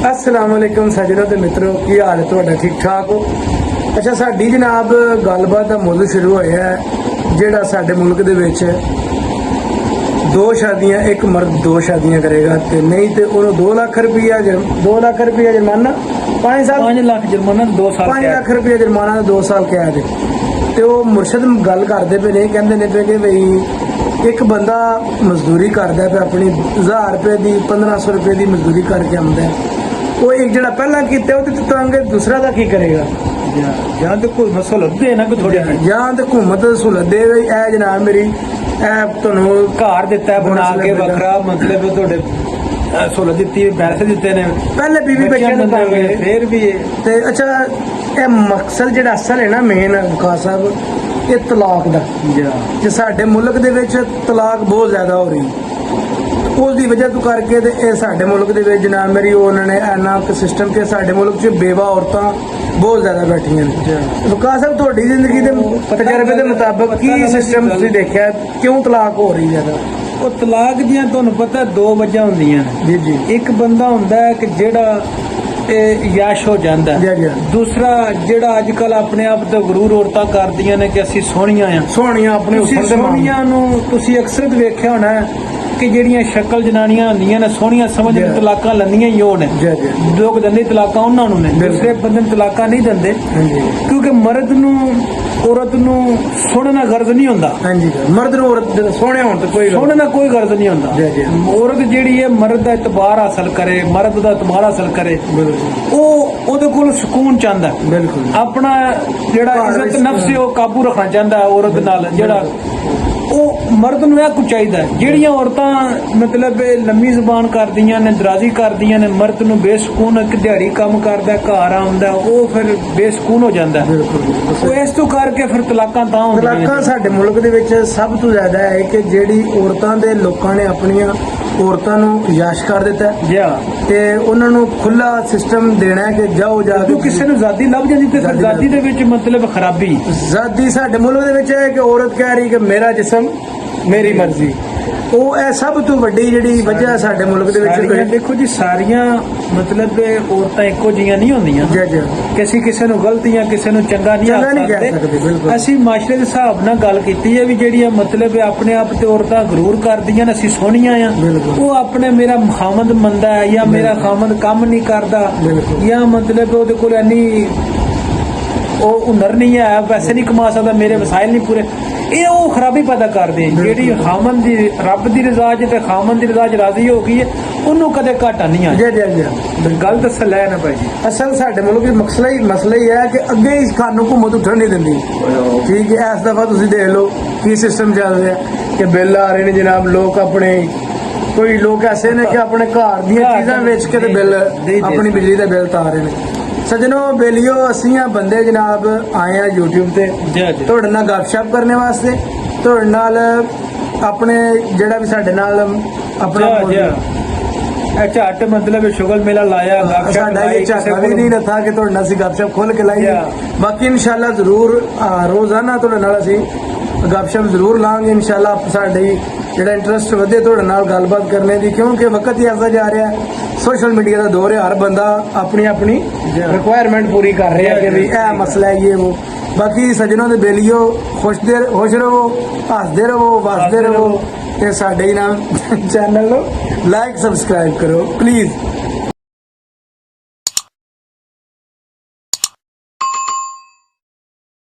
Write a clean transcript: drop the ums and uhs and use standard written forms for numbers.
अस्सलाम वालेकुम सजनों ते मित्रों, की हाल है तुहाडा? ठीक ठाक हो? अच्छा, साडी जनाब गलबात दा मौजू शुरू होया है जिहड़ा साडे मुल्क दे विच दो शादियां, एक मर्द दो शादियां करेगा ते नहीं ते उन्होंने 2 लाख रुपया जुर्माना, 5 साल 5 लाख जुर्माना 2 साल 5 लाख रुपया जुर्माना 2 साल कैद। ते वो मुर्शद गल करते पे ने, कहते ने पे कि बई एक बंदा मजदूरी करता पे अपनी 1000 रुपये की 1500 रुपये की मजदूरी करके आंदा है, वो एक जरा पहला किया तंगे दूसरा का की करेगा? ਜਾਂ ਤੇ ਕੋਈ ਮਸਲਤ ਦੇ ਨਾ ਕੋਈ ਥੋੜੀ ਜਾਂ ਤੇ हुकूमत सहूलत दे बई ए जनाब मेरी ए तुहानू ਘਰ ਦਿੱਤਾ ਹੈ ਬਣਾ ਕੇ ਵੱਖਰਾ, ਮਤਲਬ ਤੁਹਾਡੇ ਸਹੂਲਤ ਦਿੱਤੀ ਹੈ, ਪੈਸੇ ਦਿੱਤੇ ਨੇ, पहले बीवी बच्चे दे तंगे ਫਿਰ ਵੀ ते अच्छा ये मकसद जिहड़ा असल है ना मेन वकार साहब ये तलाक दा जे साडे मुल्क दे विच तलाक बहुत ज्यादा हो रही उस दी वजह तो करके ते ये साडे मुल्क दे विच जनाब मेरी उन्होंने इन्ना सिस्टम कि साडे मुल्क च बेवा औरतां बहुत ज्यादा बैठियां ने। वकार साहब तुहाडी जिंदगी दे तजर्बे दे मुताबिक की सिस्टम तुसीं देखिया क्यों तलाक हो रही ज्यादा? ਉਹ ਤਲਾਕ ਦੀਆਂ ਤੁਹਾਨੂੰ ਪਤਾ ਦੋ ਵਜ੍ਹਾ ਹੁੰਦੀਆਂ ਨੇ जी जी ਇੱਕ ਬੰਦਾ ਹੁੰਦਾ ਹੈ ਕਿ ਜਿਹੜਾ ਇਹ ਯਾਸ਼ ਹੋ ਜਾਂਦਾ ਹੈ, जी जी ਦੂਸਰਾ ਜਿਹੜਾ ਅੱਜ ਕੱਲ ਆਪਣੇ ਆਪ ਤੇ ਗਰੂਰ ਔਰਤਾਂ ਕਰਦੀਆਂ ਨੇ ਕਿ ਅਸੀਂ ਸੋਹਣੀਆਂ ਆ। सोहणियां अपने ਤੁਸੀਂ हुस्न दे मामले ਸੋਹਣੀਆਂ ਨੂੰ ਤੁਸੀਂ ਅਕਸਰ ਵੇਖਿਆ ਹੋਣਾ ਹੈ ਕਿ ਜਿਹੜੀਆਂ ਸ਼ਕਲ ਜਨਾਨੀਆਂ ਹੁੰਦੀਆਂ ਨੇ ਸੋਹਣੀਆਂ ਸਮਝ ਕੇ ਤਲਾਕਾਂ ਲੰਦੀਆਂ ਹੀ ਉਹ ਨੇ। जी जी ਲੋਕ ਦਿੰਦੇ ਤਲਾਕਾਂ ਉਹਨਾਂ ਨੂੰ ਨੇ, ਦੂਸਰੇ ਬੰਦੇ ਨੂੰ ਤਲਾਕਾਂ ਨਹੀਂ ਦਿੰਦੇ हाँ जी ਕਿਉਂਕਿ ਮਰਦ ਨੂੰ ਔਰਤ ਨੂੰ ਸੁਣਨਾ ਗਰਜ਼ ਨਹੀਂ ਹੁੰਦਾ, हाँ जी मर्द नूं औरत दे सोहणे होण ते कोई ਸੁਣਨ ਦਾ ਕੋਈ ਗਰਜ਼ ਨਹੀਂ ਹੁੰਦਾ। जी जी ਔਰਤ ਜਿਹੜੀ ਹੈ ਮਰਦ ਦਾ ਇਤਬਾਰ ਹਾਸਲ ਕਰੇ, ਮਰਦ ਦਾ ਇਤਬਾਰ ਹਾਸਲ ਕਰੇ, बिल्कुल ਉਹ ਉਹਦੇ ਕੋਲ ਸਕੂਨ ਚਾਹੁੰਦਾ ਹੈ। बिल्कुल ਆਪਣਾ ਜਿਹੜਾ ਇੱਜ਼ਤ ਨਫਸ ਹੈ ਉਹ ਕਾਬੂ ਰੱਖਣਾ ਚਾਹੁੰਦਾ ਹੈ ਔਰਤ ਨਾਲ। ਜਿਹੜਾ ਉਹ ਮਰਦ ਨੂੰ ਇਹ ਕੁਝ ਚਾਹੀਦਾ ਹੈ। ਜਿਹੜੀਆਂ ਔਰਤਾਂ ਮਤਲਬ ਲੰਮੀ ਜ਼ੁਬਾਨ ਕਰਦੀਆਂ ਨੇ, ਦਰਾਜ਼ੀ ਕਰਦੀਆਂ ਨੇ, ਮਰਦ ਨੂੰ ਬੇਸਕੂਨ ਇੱਕ ਦਿਹਾੜੀ ਕੰਮ ਕਰਦਾ ਘਰ ਆਉਂਦਾ ਉਹ ਫਿਰ ਬੇਸਕੂਨ ਹੋ ਜਾਂਦਾ ਹੈ। बिल्कुल ਉਹ ਇਸ ਤੋਂ ਕਰਕੇ ਫਿਰ ਤਲਾਕਾਂ ਤਾਂ ਹੁੰਦੀਆਂ ਨੇ। ਤਲਾਕਾਂ ਸਾਡੇ ਮੁਲਕ ਦੇ ਵਿੱਚ ਸਭ ਤੋਂ ਜ਼ਿਆਦਾ ਹੈ ਕਿ ਜਿਹੜੀ ਔਰਤਾਂ ਦੇ ਲੋਕਾਂ ਨੇ ਆਪਣੀਆਂ ਔਰਤਾਂ ਨੂੰ ਯਾਸ਼ ਕਰ ਦਿੱਤਾ ਹੈ ਜਾਂ ਤੇ ਉਹਨਾਂ ਨੂੰ ਖੁੱਲਾ ਸਿਸਟਮ ਦੇਣਾ ਹੈ ਕਿ ਜਾਓ ਜਾ ਜੋ ਕੇ ਕਿਸੇ ਨੂੰ ਜ਼ਾਦੀ ਲੱਭ ਜਾਂਦੀ ਤੇ ਫਿਰ ਜ਼ਾਦੀ ਜ਼ਾਦੀ ਦੇ ਵਿੱਚ ਮਤਲਬ ਖਰਾਬੀ। ਜ਼ਾਦੀ ਸਾਡੇ ਮੁਲਕ ਦੇ ਵਿੱਚ ਹੈ ਕਿ ਔਰਤ ਕਹਿ ਰਹੀ ਕਿ ਮੇਰਾ ਜਿਸਮ ਮੇਰੀ ਮਰਜ਼ੀ। ਉਹ ਇਹ ਸਭ ਤੋਂ ਵੱਡੀ ਜਿਹੜੀ ਵਜ੍ਹਾ ਸਾਡੇ ਮੁਲਕ ਦੇ ਸਾਰੀਆਂ ਵਿੱਚ ਦੇਖੋ ਜੀ, ਸਾਰੀਆਂ ਮਤਲਬ ਔਰਤਾਂ ਇੱਕੋ ਜਿਹੀਆਂ ਨਹੀਂ ਹੁੰਦੀਆਂ। ਜੀ ਕਿਸੇ ਕਿਸੇ ਨੂੰ ਗਲਤੀਆਂ, ਕਿਸੇ ਨੂੰ ਚੰਗਾ ਨਹੀਂ ਚੰਗਾ ਨਹੀਂ ਆਖ ਕਹਿ ਸਕਦੇ, ਬਿਲਕੁਲ। ਅਸੀਂ ਮਾਸ਼ਰੇ ਦੇ ਹਿਸਾਬ ਨਾਲ ਗੱਲ ਕੀਤੀ ਹੈ ਵੀ ਜਿਹੜੀਆਂ ਮਤਲਬ ਆਪਣੇ ਆਪ ਤੇ ਔਰਤਾਂ ਗਰੂਰ ਕਰਦੀਆਂ ਨੇ ਅਸੀਂ ਸੋਹਣੀਆਂ ਆ, ਬਿਲਕੁਲ। ਉਹ ਆਪਣੇ ਮੇਰਾ ਖਾਮਦ ਮੰਦਾ ਹੈ ਜਾਂ ਮੇਰਾ ਖਾਮਦ ਕੰਮ ਨਹੀਂ ਕਰਦਾ ਬਿਲਕੁਲ। ਜਾਂ ਮਤਲਬ ਉਹਦੇ ਕੋਲ ਇੰਨੀ ਉਹ ਹੁਨਰ ਨਹੀਂ ਹੈ, ਪੈਸੇ ਨਹੀਂ ਕਮਾ ਸਕਦਾ, ਮੇਰੇ ਵਸਾਇਲ ਨਹੀਂ ਪੂਰੇ, ਇਹ ਉਹ ਖਰਾਬੀ ਪੈਦਾ ਕਰਦੇ। ਜਿਹੜੀ ਖਾਮਨ ਦੀ ਰੱਬ ਦੀ ਰਜ਼ਾ 'ਚ ਤੇ ਖਾਮਨ ਦੀ ਰਜ਼ਾ 'ਚ ਰਾਜ਼ੀ ਹੋ ਗਈ ਹੈ ਉਹਨੂੰ ਕਦੇ ਘਾਟਾ ਨਹੀਂ ਆ। ਜੀ ਗੱਲ ਤਾਂ ਸਲਾਹ ਨਾ ਭਾਈ ਜੀ। ਅਸਲ ਸਾਡੇ ਮੁਲਕ ਦੀ ਮਸਲਾ ਹੀ ਹੈ ਕਿ ਅੱਗੇ ਹੀ ਖਾਨੂੰ ਘੁੰਮਤ ਉੱਠਣ ਨਹੀਂ ਦਿੰਦੀ। ਠੀਕ ਹੈ, ਇਸ ਦਫਾ ਤੁਸੀਂ ਦੇਖ ਲਓ ਕੀ ਸਿਸਟਮ ਚੱਲ ਰਿਹਾ ਕਿ ਬਿੱਲ ਆ ਰਹੇ ਨੇ ਜਨਾਬ, ਲੋਕ ਆਪਣੇ ਕੋਈ ਲੋਕ ਐਸੇ ਨੇ ਕਿ ਆਪਣੇ ਘਰ ਦੀਆਂ ਚੀਜ਼ਾਂ ਵੇਚ ਕੇ ਤੇ ਬਿੱਲ ਆਪਣੀ ਬਿਜਲੀ ਦਾ ਬਿੱਲ ਤਾਰ ਰਹੇ ਨੇ। सजनों बेलियो ਅਸੀਂ ਆ ਬੰਦੇ जनाब आए हैं YouTube ਤੇ ਤੁਹਾਡੇ ਨਾਲ ਗੱਪਸ਼ਪ ਕਰਨੇ ਵਾਸਤੇ, ਤੁਹਾਡੇ ਨਾਲ ਆਪਣੇ ਜਿਹੜਾ ਵੀ ਸਾਡੇ ਨਾਲ ਆਪਣਾ ਇਹ ਝੱਟ ਮਤਲਬ ਸ਼ੁਗਲ ਮੇਲਾ ਲਾਇਆ, ਗੱਪਸ਼ਪ ਸਾਡਾ ਇਹ ਝਾਕਾ ਵੀ ਨਹੀਂ ਰੱਖਾ ਕਿ ਤੁਹਾਡੇ ਨਾਲ ਅਸੀਂ ਗੱਪਸ਼ਪ ਖੋਲ ਕੇ ਲਾਈਏ। ਬਾਕੀ ਇਨਸ਼ਾਅੱਲਾ ਜ਼ਰੂਰ ਰੋਜ਼ਾਨਾ ਤੁਹਾਡੇ ਨਾਲ ਅਸੀਂ ਗੱਪਸ਼ਪ ਜ਼ਰੂਰ ਲਾਂਗੇ ਇਨਸ਼ਾਅੱਲਾ। ਸਾਡੇ ਜਿਹੜਾ ਇੰਟਰਸਟ ਵਧੇ ਤੁਹਾਡੇ ਨਾਲ ਗੱਲਬਾਤ ਕਰਨੇ ਦੀ, ਕਿਉਂਕਿ ਵਕਤ ਹੀ ਐਸਾ ਜਾ ਰਿਹਾ, ਸੋਸ਼ਲ ਮੀਡੀਆ ਦਾ ਦੌਰ ਹੈ, ਹਰ ਬੰਦਾ ਆਪਣੀ ਆਪਣੀ ਰਿਕੁਆਇਰਮੈਂਟ ਪੂਰੀ ਕਰ ਰਿਹਾ ਕਿ ਵੀ ਇਹ ਮਸਲਾ ਹੈ ਇਹ ਉਹ। ਬਾਕੀ ਸੱਜਣੋਂ ਦੇ ਬੇਲੀਓ ਖੁਸ਼ ਰਹੋ, ਹੱਸਦੇ ਰਹੋ, ਵਸਦੇ ਰਹੋ ਤੇ ਸਾਡੇ ਨਾਲ ਚੈਨਲ ਨੂੰ ਲਾਈਕ ਸਬਸਕ੍ਰਾਈਬ ਕਰੋ ਪਲੀਜ਼।